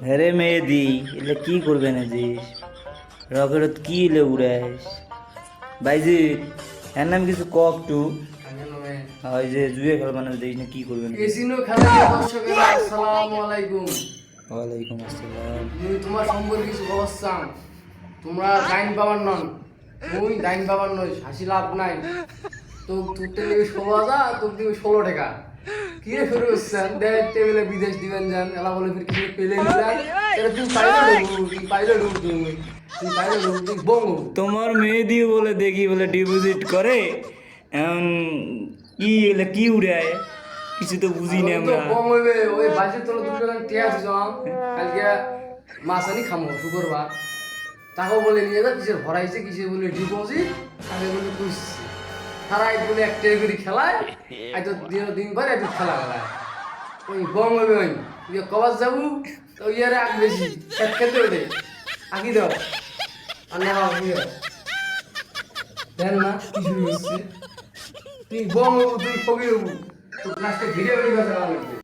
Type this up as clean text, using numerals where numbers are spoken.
হ্যারে মেহেদি এলে কি করবে না যে রকেট কি এলে উড়াইস ভাইজি এর নাম কিছু কক টু ওই যে জুয়ে খেল মানে দেখিস না কি করবে না এসিনো খেলা দর্শকেরা আসসালামু আলাইকুম। ওয়ালাইকুম আসসালাম মুই তোমার সম্পর্কে কিছু অবস্থান তোমরা ডাইন বাবার নন, মুই ডাইন বাবার নই, হাসি লাভ নাই। তো তোরতে নেবে 16,000, তোর দিবে 16 টাকা। কি রে শুরু করছেন দেখ টেবিলে বিদেশ দিবেন যান এলা বলে ফির কিছু পেলে নিলেন এটা তুই পাইলে ঢুক তুই পাইলে ঢুক তুই বঙ্গ। তোমার মেহেদি বলে দেখি বলে ডিপোজিট করে এখন ই এলে কি উড়ায় কিছু তো বুঝি না তো আমরা বঙ্গ হইবে ওই বাজে তোলা দুটো টাকা টিয়া দিছ কালকে মাছ আনি খামো শুক্রবার তাকেও বলে নিয়ে যা কিসের ভরাইছে কিসের বলে ডিপোজিট তাকে বলে খুঁজছে তারা এক বলে একটা করে খেলায় আজ দিন পরে একদিন খেলা খেলায় ওই বম হবে ওই তুই কবাস যাবো তো ইয়ারে আগ বেশি খেতে ওঠে আঁকি দাও আর না দেন না কি শুরু হচ্ছে তুই বম হবো তুই ফকি হবো তো লাস্টে ঘিরে বেরিয়ে কথা লাগবে।